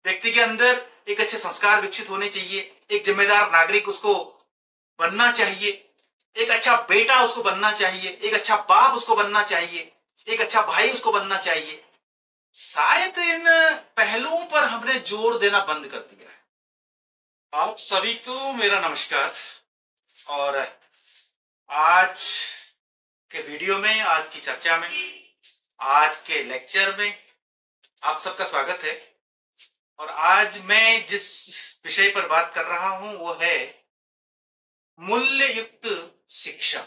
व्यक्ति के अंदर एक अच्छे संस्कार विकसित होने चाहिए, एक जिम्मेदार नागरिक उसको बनना चाहिए, एक अच्छा बेटा उसको बनना चाहिए, एक अच्छा बाप उसको बनना चाहिए, एक अच्छा भाई उसको बनना चाहिए। शायद इन पहलुओं पर हमने जोर देना बंद कर दिया है। आप सभी को मेरा नमस्कार। और आज के वीडियो में, आज की चर्चा में, आज के लेक्चर में आप सबका स्वागत है। और आज मैं जिस विषय पर बात कर रहा हूं वो है मूल्य युक्त शिक्षा।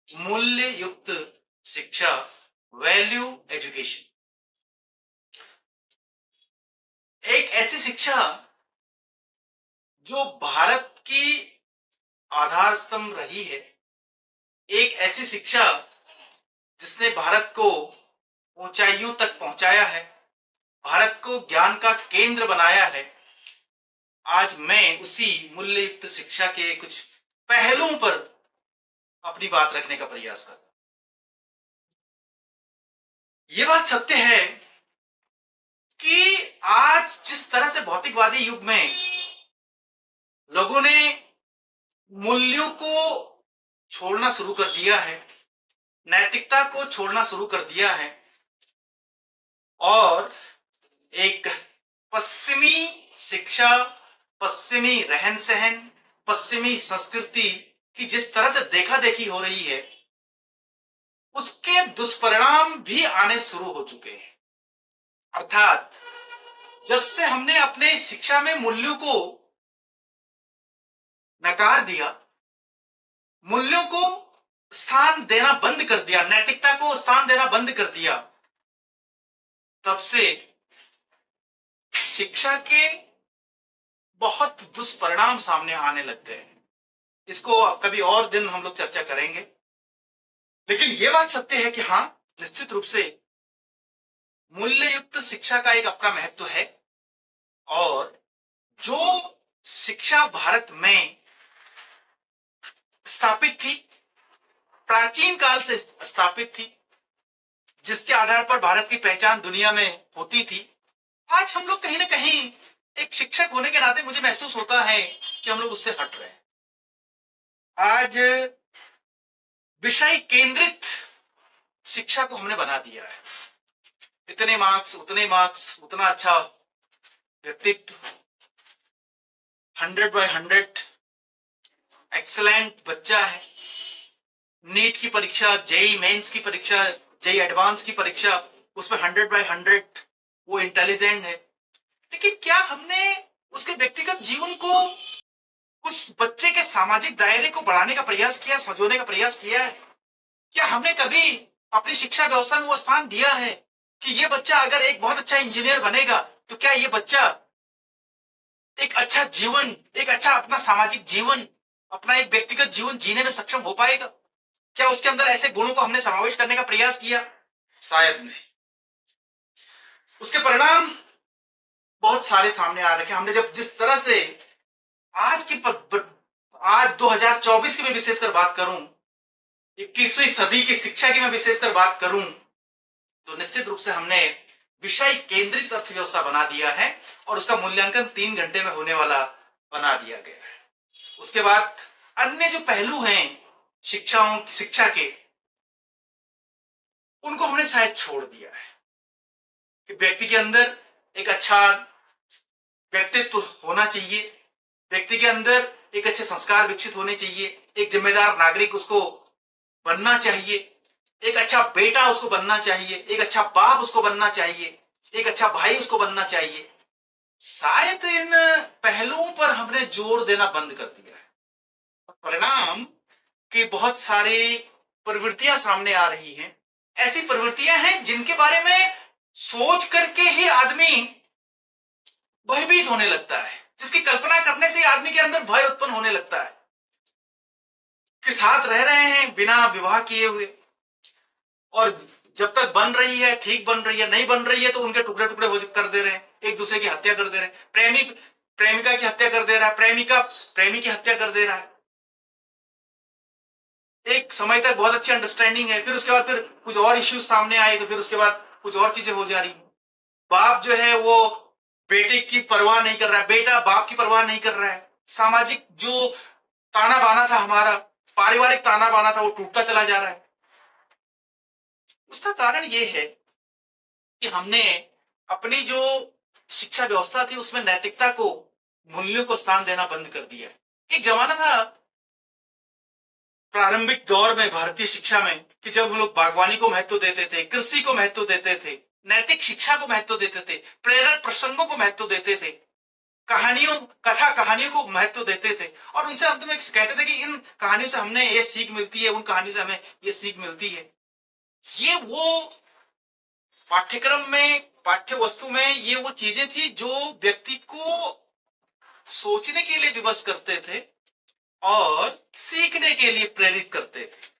मूल्य युक्त शिक्षा, वैल्यू एजुकेशन। एक ऐसी शिक्षा जो भारत की आधार स्तंभ रही है, एक ऐसी शिक्षा जिसने भारत को ऊंचाइयों तक पहुंचाया है, भारत को ज्ञान का केंद्र बनाया है। आज मैं उसी मूल्ययुक्त शिक्षा के कुछ पहलुओं पर अपनी बात रखने का प्रयास करता हूं। यह बात सत्य है कि आज जिस तरह से भौतिकवादी युग में लोगों ने मूल्यों को छोड़ना शुरू कर दिया है, नैतिकता को छोड़ना शुरू कर दिया है, और एक पश्चिमी शिक्षा, पश्चिमी रहन सहन, पश्चिमी संस्कृति की जिस तरह से देखा देखी हो रही है, उसके दुष्परिणाम भी आने शुरू हो चुके हैं। अर्थात जब से हमने अपने शिक्षा में मूल्यों को नकार दिया, मूल्यों को स्थान देना बंद कर दिया, नैतिकता को स्थान देना बंद कर दिया, तब से शिक्षा के बहुत दुष्परिणाम सामने आने लग गए हैं। इसको कभी और दिन हम लोग चर्चा करेंगे, लेकिन यह बात सत्य है कि हां, निश्चित रूप से मूल्ययुक्त शिक्षा का एक अपना महत्व है। और जो शिक्षा भारत में स्थापित थी, प्राचीन काल से स्थापित थी, जिसके आधार पर भारत की पहचान दुनिया में होती थी, आज हम लोग कहीं ना कहीं, एक शिक्षक होने के नाते मुझे महसूस होता है कि हम लोग उससे हट रहे हैं। आज विषय केंद्रित शिक्षा को हमने बना दिया है। इतने मार्क्स, उतने मार्क्स, उतना अच्छा व्यक्तित्व, 100/100 एक्सीलेंट बच्चा है। नीट की परीक्षा, जेई मेंस की परीक्षा, जेई एडवांस की परीक्षा, उसमें 100/100 वो इंटेलिजेंट है। लेकिन क्या हमने उसके व्यक्तिगत जीवन को, उस बच्चे के सामाजिक दायरे को बढ़ाने का प्रयास किया, संजोने का प्रयास किया है? क्या हमने कभी अपनी शिक्षा व्यवस्था में वो स्थान दिया है कि ये बच्चा अगर एक बहुत अच्छा इंजीनियर बनेगा तो क्या ये बच्चा एक अच्छा जीवन, एक अच्छा अपना सामाजिक जीवन, अपना एक व्यक्तिगत जीवन जीने में सक्षम हो पाएगा? क्या उसके अंदर ऐसे गुणों को हमने समावेश करने का प्रयास किया? शायद नहीं। उसके परिणाम बहुत सारे सामने आ रखे। हमने जब जिस तरह से आज 2024 की मैं विशेषकर बात करूं, 21वीं सदी की शिक्षा की मैं विशेषकर बात करूं, तो निश्चित रूप से हमने विषय केंद्रित अर्थव्यवस्था बना दिया है और उसका मूल्यांकन 3 घंटे में होने वाला बना दिया गया है। उसके बाद अन्य जो पहलू हैं शिक्षा के, उनको हमने शायद छोड़ दिया है कि व्यक्ति के अंदर एक अच्छा व्यक्तित्व होना चाहिए, व्यक्ति के अंदर एक अच्छे संस्कार विकसित होने चाहिए, एक जिम्मेदार नागरिक उसको बनना चाहिए, एक अच्छा बेटा उसको बनना चाहिए, एक अच्छा बाप उसको बनना चाहिए, एक अच्छा भाई उसको बनना चाहिए। शायद इन पहलुओं पर हमने जोर देना बंद कर दिया है। परिणाम कि बहुत सारे प्रवृत्तियां सामने आ रही हैं। ऐसी प्रवृत्तियां हैं जिनके बारे में सोच करके ही आदमी भयभीत होने लगता है, जिसकी कल्पना करने से आदमी के अंदर भय उत्पन्न होने लगता है कि साथ रह रहे हैं बिना विवाह किए हुए, और जब तक बन रही है ठीक बन रही है, नहीं बन रही है तो उनके टुकड़े टुकड़े हो कर दे रहे हैं, एक दूसरे की हत्या कर दे रहे हैं, प्रेमी प्रेमिका की हत्या कर दे रहा है, प्रेमिका प्रेमी की हत्या कर दे रहा है। एक समय तक बहुत अच्छी अंडरस्टैंडिंग है, फिर उसके बाद फिर कुछ और इश्यूज सामने आए, तो फिर उसके बाद कुछ और चीजें हो जा रही है। बाप जो है वो बेटे की परवाह नहीं कर रहा है, बेटा बाप की परवाह नहीं कर रहा है। सामाजिक जो ताना बाना था हमारा, पारिवारिक ताना बाना था, वो टूटता चला जा रहा है। उसका कारण ये है कि हमने अपनी जो शिक्षा व्यवस्था थी उसमें नैतिकता को, मूल्यों को स्थान देना बंद कर दिया है। एक जमाना था प्रारंभिक दौर में भारतीय शिक्षा में कि जब हम लोग बागवानी को महत्व देते थे, कृषि को महत्व देते थे, नैतिक शिक्षा को महत्व देते थे, प्रेरक प्रसंगों को महत्व देते थे, कहानियों, कथा कहानियों को महत्व देते थे, और उनसे अंत में कहते थे कि इन कहानियों से हमने ये सीख मिलती है, उन कहानियों से हमें ये सीख मिलती है। ये वो पाठ्यक्रम में, पाठ्य वस्तु में ये वो चीजें थी जो व्यक्ति को सोचने के लिए विवश करते थे और सीखने के लिए प्रेरित करते थे।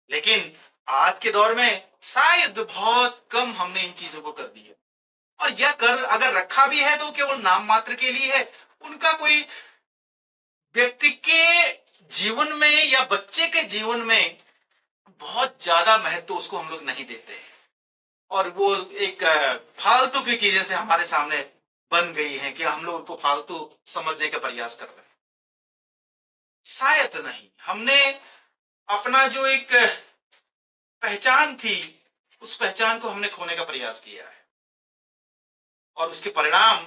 लेकिन आज के दौर में शायद बहुत कम हमने इन चीजों को कर दिया, और यह कर अगर रखा भी है तो केवल नाम मात्र के लिए है। उनका कोई व्यक्ति के जीवन में या बच्चे के जीवन में बहुत ज्यादा महत्व उसको हम लोग नहीं देते हैं, और वो एक फालतू की चीजें से हमारे सामने बन गई हैं कि हम लोग उनको फालतू समझने का प्रयास कर रहे हैं। शायद नहीं, हमने अपना जो एक पहचान थी उस पहचान को हमने खोने का प्रयास किया है, और उसके परिणाम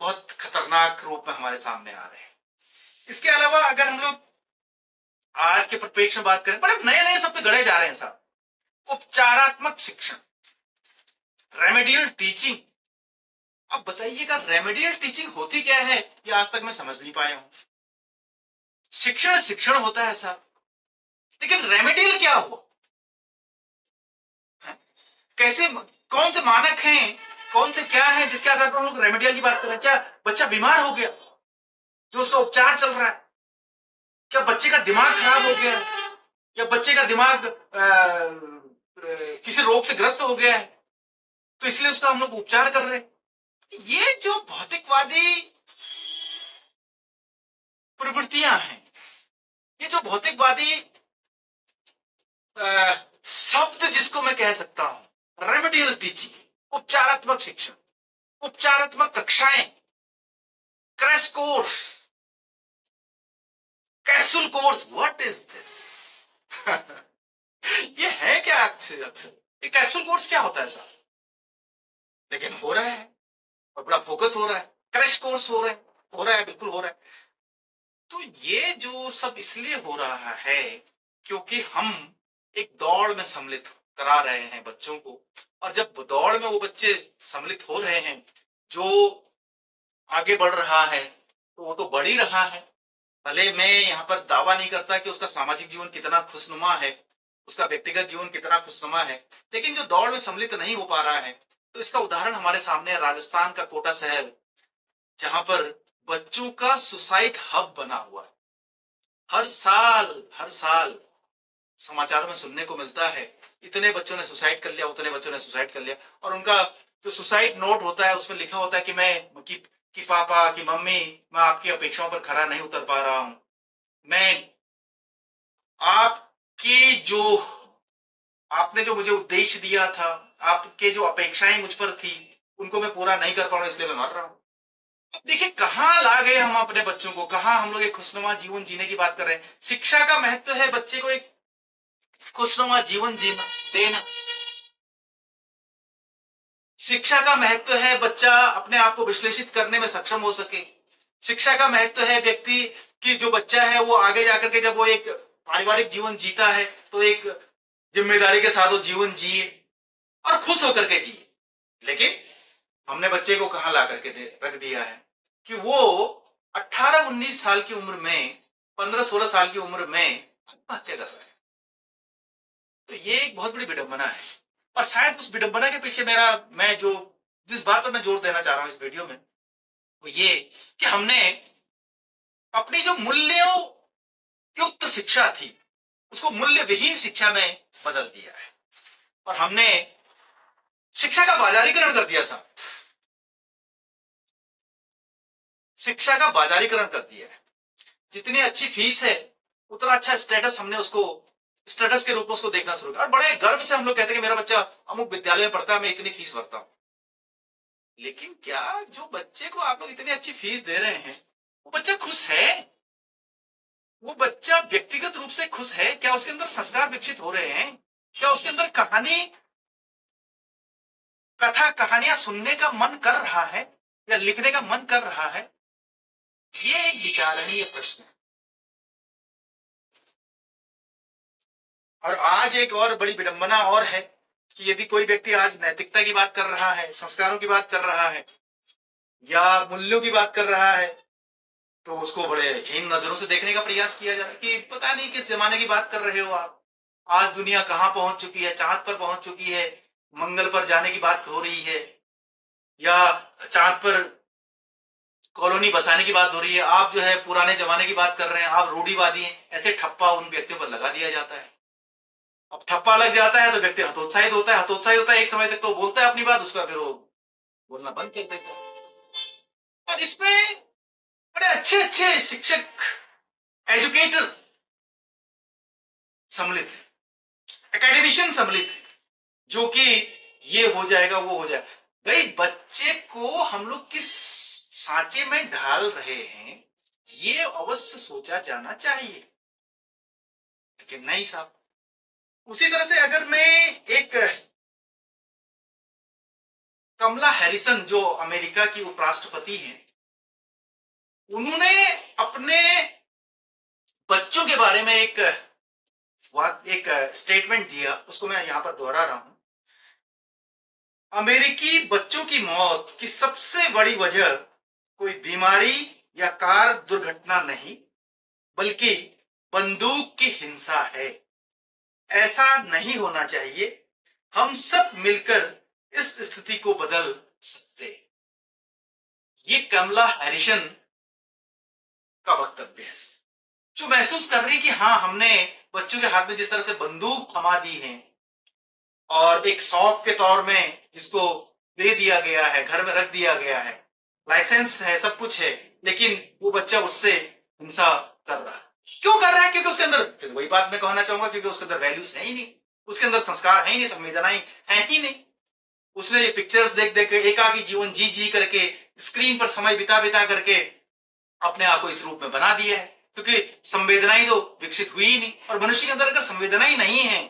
बहुत खतरनाक रूप में हमारे सामने आ रहे हैं। इसके अलावा अगर हम लोग आज के परिप्रेक्ष्य में बात करें, बड़े नए नए शब्द गढ़े जा रहे हैं साहब। उपचारात्मक शिक्षण, रेमेडियल टीचिंग। अब बताइएगा रेमेडियल टीचिंग होती क्या है, ये आज तक मैं समझ नहीं पाया हूं। शिक्षण शिक्षण होता है साहब, लेकिन रेमेडियल क्या हुआ? कैसे, कौन से मानक हैं, कौन से क्या है जिसके आधार पर हम लोग रेमेडियल की बात कर रहे हैं? क्या बच्चा बीमार हो गया जो उसका उपचार चल रहा है? क्या बच्चे का दिमाग खराब हो गया है, या बच्चे का दिमाग किसी रोग से ग्रस्त हो गया है तो इसलिए उसका हम लोग उपचार कर रहे हैं? ये जो भौतिकवादी प्रवृत्तियां हैं, ये जो भौतिकवादी शब्द जिसको मैं कह सकता हूं, रेमेडियल टीचिंग, उपचारात्मक शिक्षण, उपचारात्मक कक्षाएं, crash course, capsule course, what is this? ये है क्या अक्सर? ये कैप्सूल कोर्स क्या होता है सर? लेकिन हो रहा है और बड़ा फोकस हो रहा है, क्रैश कोर्स हो रहा है, बिल्कुल हो रहा है। तो ये जो सब इसलिए हो रहा है क्योंकि हम एक दौड़ में सम्मिलित करा रहे हैं बच्चों को, और जब दौड़ में वो बच्चे सम्मिलित हो रहे हैं, जो आगे बढ़ रहा है तो वो तो बढ़ ही रहा है। भले मैं यहाँ पर दावा नहीं करता कि उसका सामाजिक जीवन कितना खुशनुमा है, उसका व्यक्तिगत जीवन कितना खुशनुमा है, लेकिन जो दौड़ में सम्मिलित नहीं हो पा रहा है, तो इसका उदाहरण हमारे सामने है राजस्थान का कोटा शहर, जहां पर बच्चों का सुसाइड हब बना हुआ है। हर साल समाचार में सुनने को मिलता है, इतने बच्चों ने सुसाइड कर लिया, उतने बच्चों ने सुसाइड कर लिया, और उनका जो सुसाइड नोट होता है उसमें लिखा होता है कि मैं कि पापा, कि मम्मी, मैं आपकी अपेक्षाओं पर खरा नहीं उतर पा रहा हूं, मैं आपकी जो, आपने जो मुझे उद्देश्य दिया था, आपके जो अपेक्षाएं मुझ पर थी, उनको मैं पूरा नहीं कर पा रहा हूं, इसलिए मैं मर रहा हूं। अब देखिए कहां ला गए हम अपने बच्चों को, कहां हम लोग एक खुशनुमा जीवन जीने की बात कर रहे हैं। शिक्षा का महत्व है बच्चे को एक खुशनुमा जीवन जीना देना। शिक्षा का महत्व है बच्चा अपने आप को विश्लेषित करने में सक्षम हो सके। शिक्षा का महत्व है व्यक्ति की, जो बच्चा है वो आगे जाकर के जब वो एक पारिवारिक जीवन जीता है तो एक जिम्मेदारी के साथ वो जीवन जिए और खुश होकर के जिए। लेकिन हमने बच्चे को कहां ला करके रख दिया है कि वो 18-19 साल की उम्र में, 15-16 साल की उम्र में आत्महत्या कर रहा है। तो ये एक बहुत बड़ी विडंबना है, और शायद उस विडंबना के पीछे मैं जिस बात पर मैं जोर देना चाह रहा हूं इस वीडियो में, वो ये कि हमने अपनी जो मूल्यों युक्त शिक्षा थी उसको मूल्य विहीन शिक्षा में बदल दिया है, और हमने शिक्षा का बाजारीकरण कर दिया साहब, शिक्षा का बाजारीकरण कर दिया है। जितनी अच्छी फीस है उतना अच्छा स्टेटस हमने उसको स्टेटस के रूप में उसको देखना शुरू किया, और बड़े गर्व से हम लोग कहते हैं कि मेरा बच्चा अमुक विद्यालय में पढ़ता है, मैं इतनी फीस भरता हूं। लेकिन क्या जो बच्चे को आप लोग इतनी अच्छी फीस दे रहे हैं, वो बच्चा खुश है? वो बच्चा व्यक्तिगत रूप से खुश है? क्या उसके अंदर संस्कार विकसित हो रहे हैं? क्या उसके अंदर कथा कहानियां सुनने का मन कर रहा है या लिखने का मन कर रहा है? ये एक विचारणीय प्रश्न है। और आज एक और बड़ी विडंबना और है कि यदि कोई व्यक्ति आज नैतिकता की बात कर रहा है, संस्कारों की बात कर रहा है या मूल्यों की बात कर रहा है, तो उसको बड़े हीन नजरों से देखने का प्रयास किया जा रहा है कि पता नहीं किस जमाने की बात कर रहे हो आप। आज दुनिया कहां पहुंच चुकी है, चांद पर पहुंच चुकी है, मंगल पर जाने की बात हो रही है या चांद पर कॉलोनी बसाने की बात हो रही है। आप जो है पुराने जमाने की बात कर रहे हैं, आप रूढ़िवादी हैं। ऐसे ठप्पा उन व्यक्तियों पर लगा दिया जाता है। अब ठप्पा लग जाता है तो व्यक्ति हतोत्साहित होता है, हतोत्साहित होता है, एक समय तक तो बोलता है अपनी बात, उसका फिर वो बोलना बंद कर देता है। और इसमें बड़े अच्छे अच्छे शिक्षक, एजुकेटर सम्मिलित है, एकेडमिशियन सम्मिलित है, जो कि ये हो जाएगा वो हो जाएगा। भाई बच्चे को हम लोग किस सांचे में ढाल रहे हैं, ये अवश्य सोचा जाना चाहिए। लेकिन नहीं साहब। उसी तरह से अगर मैं एक कमला हैरिसन जो अमेरिका की उपराष्ट्रपति हैं, उन्होंने अपने बच्चों के बारे में एक स्टेटमेंट दिया, उसको मैं यहां पर दोहरा रहा हूं। अमेरिकी बच्चों की मौत की सबसे बड़ी वजह कोई बीमारी या कार दुर्घटना नहीं, बल्कि बंदूक की हिंसा है। ऐसा नहीं होना चाहिए। हम सब मिलकर इस स्थिति को बदल सकते। ये कमला हैरिसन का वक्तव्य है, जो महसूस कर रही कि हाँ, हमने बच्चों के हाथ में जिस तरह से बंदूक थमा दी है और एक शौक के तौर में जिसको दे दिया गया है, घर में रख दिया गया है, लाइसेंस है, सब कुछ है, लेकिन वो बच्चा उससे हिंसा कर रहा है। क्यों कर रहा है? क्योंकि उसके अंदर, फिर वही बात मैं कहना चाहूंगा, क्योंकि उसके अंदर वैल्यूज है ही नहीं, उसके अंदर संस्कार है ही नहीं, संवेदनाएं है ही नहीं। उसने ये पिक्चर्स देख देख के एकाकी जीवन जी जी करके, स्क्रीन पर समय बिता बिता करके अपने आप को इस रूप में बना दिया है, क्योंकि संवेदनाएं तो विकसित हुई ही नहीं। और मनुष्य के अंदर अगर संवेदनाएं नहीं है,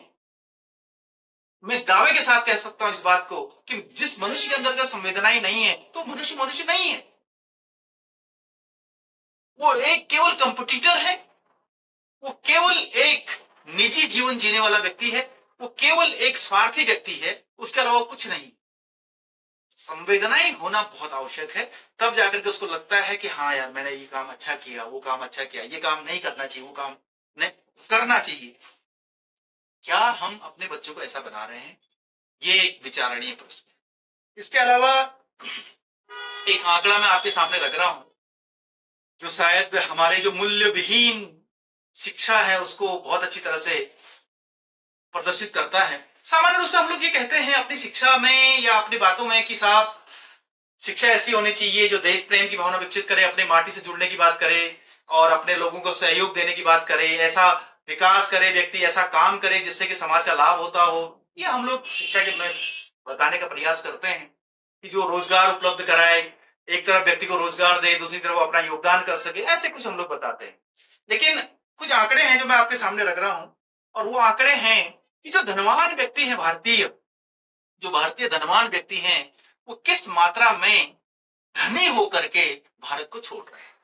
मैं दावे के साथ कह सकता हूं इस बात को कि जिस मनुष्य के अंदर अगर संवेदनाएं नहीं है, तो मनुष्य मनुष्य नहीं है। वो एक केवल कंपटीटर है, वो केवल एक निजी जीवन जीने वाला व्यक्ति है, वो केवल एक स्वार्थी व्यक्ति है, उसके अलावा कुछ नहीं। संवेदनाएं होना बहुत आवश्यक है, तब जाकर के उसको लगता है कि हाँ यार, मैंने ये काम अच्छा किया, वो काम अच्छा किया, ये काम नहीं करना चाहिए, वो काम नहीं करना चाहिए। क्या हम अपने बच्चों को ऐसा बना रहे हैं? ये एक विचारणीय प्रश्न है। इसके अलावा एक आंकड़ा मैं आपके सामने रख रहा हूं, जो शायद हमारे जो मूल्य विहीन शिक्षा है उसको बहुत अच्छी तरह से प्रदर्शित करता है। सामान्य रूप से हम लोग ये कहते हैं अपनी शिक्षा में या अपनी बातों में कि साहब, शिक्षा ऐसी होनी चाहिए जो देश प्रेम की भावना विकसित करे, अपने माटी से जुड़ने की बात करे और अपने लोगों को सहयोग देने की बात करे, ऐसा विकास करे व्यक्ति, ऐसा काम करे जिससे कि समाज का लाभ होता हो। ये हम लोग शिक्षा के में बताने का प्रयास करते हैं कि जो रोजगार उपलब्ध कराए, एक तरफ व्यक्ति को रोजगार दे, दूसरी तरफ अपना योगदान कर सके, ऐसे कुछ हम लोग बताते हैं। लेकिन कुछ आंकड़े हैं जो मैं आपके सामने रख रहा हूं, और वो आंकड़े हैं कि जो धनवान व्यक्ति है, भारतीय धनवान व्यक्ति हैं, वो किस मात्रा में धनी होकर के भारत को छोड़ रहे हैं,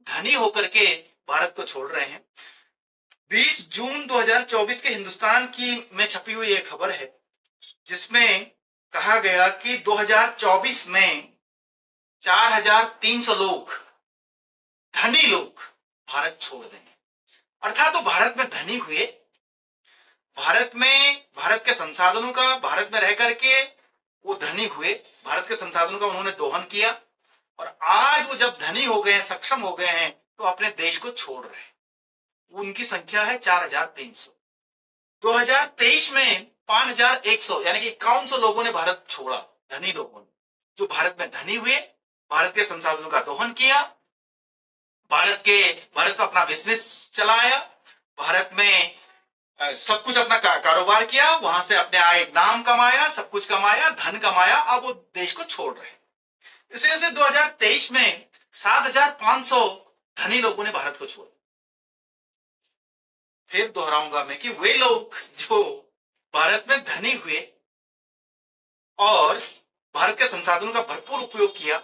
धनी होकर के भारत को छोड़ रहे हैं। 20 जून 2024 के हिंदुस्तान की में छपी हुई एक खबर है, जिसमें कहा गया कि 2024 में 4300 लोग, धनी लोग भारत छोड़ देंगे। अर्थात तो भारत में धनी हुए, भारत के संसाधनों का, भारत में रह करके वो धनी हुए, भारत के संसाधनों का उन्होंने दोहन किया, और आज वो जब धनी हो गए हैं, सक्षम हो गए हैं, तो अपने देश को छोड़ रहे हैं। उनकी संख्या है 4300। 2023 में 5100 यानी कि 5100 लोगों ने भारत छोड़ा, धनी लोगों ने, जो भारत में धनी हुए, भारत के संसाधनों का दोहन किया, भारत में अपना बिजनेस चलाया, भारत में सब कुछ अपना कारोबार किया, वहां से अपने आए नाम कमाया, सब कुछ कमाया, धन कमाया, अब वो देश को छोड़ रहे हैं। इसी वजह से 2023 में 7,500 धनी लोगों ने भारत को छोड़ा। फिर दोहराऊंगा मैं कि वे लोग जो भारत में धनी हुए और भारत के संसाधनों का भरपूर उपयोग किया,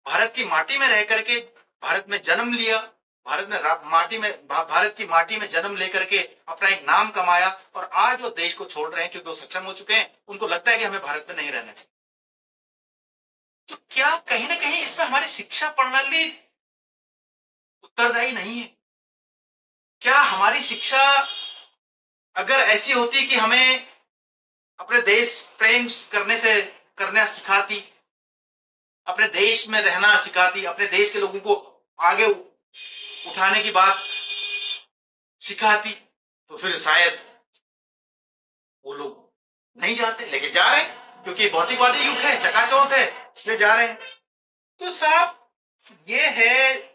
भारत की माटी में रह करके भारत में जन्म लिया, भारत की माटी में जन्म लेकर के अपना एक नाम कमाया, और आज वो देश को छोड़ रहे हैं क्योंकि वो सक्षम हो चुके हैं। उनको लगता है कि हमें भारत में नहीं रहना चाहिए। तो क्या कहीं ना कहीं इसमें हमारी शिक्षा प्रणाली उत्तरदायी नहीं है? क्या हमारी शिक्षा अगर ऐसी होती कि हमें अपने देश प्रेम करना सिखाती, अपने देश में रहना सिखाती, अपने देश के लोगों को आगे उठाने की बात सिखाती, तो फिर शायद वो लोग नहीं जाते, लेकिन जा रहे हैं क्योंकि भौतिकवादी युग है, चकाचौंध है, इसलिए जा रहे हैं। तो साहब ये है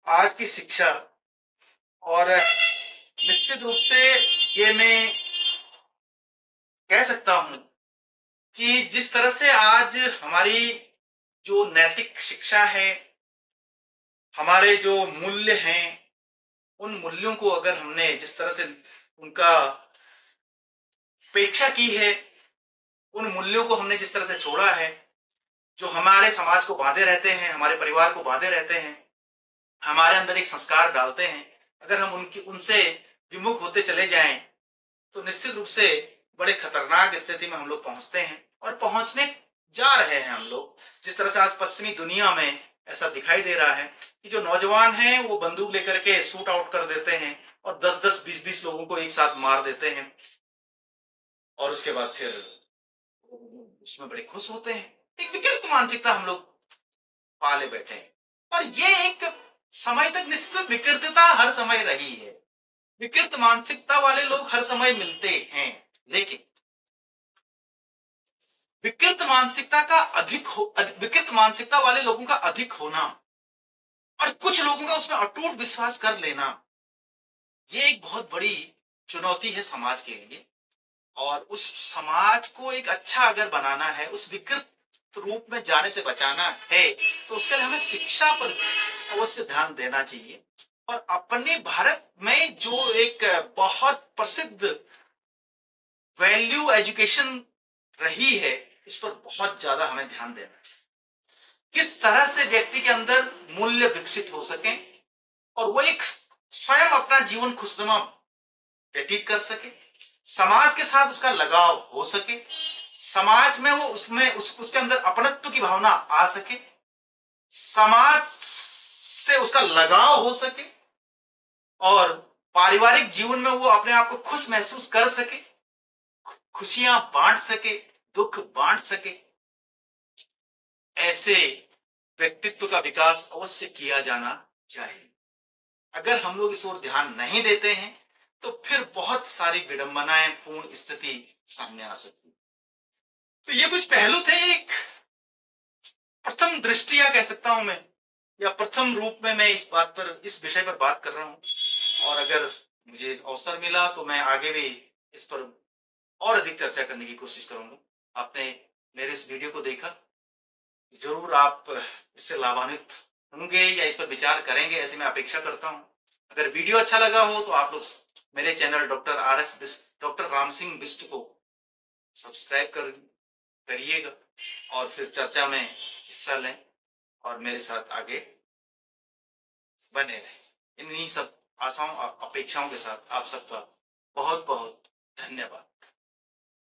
आज की शिक्षा, और निश्चित रूप से ये मैं कह सकता हूं कि जिस तरह से आज हमारी जो नैतिक शिक्षा है, हमारे जो मूल्य हैं, उन मूल्यों को अगर हमने जिस तरह से उनका उपेक्षा की है, उन मूल्यों को हमने जिस तरह से छोड़ा है, जो हमारे समाज को बांधे रहते हैं, हमारे परिवार को बांधे रहते हैं, हमारे अंदर एक संस्कार डालते हैं, अगर हम उनसे विमुख होते चले जाएं तो निश्चित रूप से बड़े खतरनाक स्थिति में हम लोग पहुंचते हैं, और पहुंचने जा रहे हैं हम लोग। जिस तरह से आज पश्चिमी दुनिया में ऐसा दिखाई दे रहा है कि जो नौजवान हैं वो बंदूक लेकर के शूट आउट कर देते हैं और 10-10, 20-20 लोगों को एक साथ मार देते हैं, और उसके बाद फिर उसमें बड़े खुश होते हैं। एक विकृत मानसिकता हम लोग पाले बैठे हैं, और ये एक समय तक निश्चित विकृतता हर समय रही है। विकृत मानसिकता वाले लोग हर समय मिलते हैं, लेकिन विकृत मानसिकता वाले लोगों का अधिक होना और कुछ लोगों का उसमें अटूट विश्वास कर लेना, ये एक बहुत बड़ी चुनौती है समाज के लिए। और उस समाज को एक अच्छा अगर बनाना है, उस विकृत रूप में जाने से बचाना है, तो उसके लिए हमें शिक्षा पर अवश्य ध्यान देना चाहिए। और अपने भारत में जो एक बहुत प्रसिद्ध वैल्यू एजुकेशन रही है, इस पर बहुत ज्यादा हमें ध्यान देना चाहिए। किस तरह से व्यक्ति के अंदर मूल्य विकसित हो सके और वो एक स्वयं अपना जीवन खुशनुमा व्यतीत कर सके, समाज के साथ उसका लगाव हो सके, समाज में वो उसके अंदर अपनत्व की भावना आ सके, समाज से उसका लगाव हो सके, और पारिवारिक जीवन में वो अपने आप को खुश महसूस कर सके, खुशियां बांट सके, दुख बांट सके। ऐसे व्यक्तित्व का विकास अवश्य किया जाना चाहिए। अगर हम लोग इस ओर ध्यान नहीं देते हैं तो फिर बहुत सारी विडंबनाएं पूर्ण स्थिति सामने आ सकती। तो ये कुछ पहलू थे, एक प्रथम दृष्टिया कह सकता हूं मैं, या प्रथम रूप में मैं इस विषय पर बात कर रहा हूं। और अगर मुझे अवसर मिला तो मैं आगे भी इस पर और अधिक चर्चा करने की कोशिश करूंगा। आपने मेरे इस वीडियो को देखा, जरूर आप इससे लाभान्वित होंगे या इस पर विचार करेंगे, ऐसी मैं अपेक्षा करता हूं। अगर वीडियो अच्छा लगा हो तो आप लोग मेरे चैनल डॉक्टर राम सिंह बिष्ट को सब्सक्राइब करिएगा, और फिर चर्चा में हिस्सा लें और मेरे साथ आगे बने रहें। इन्हीं सब आशाओं अपेक्षाओं के साथ आप सबका बहुत बहुत धन्यवाद।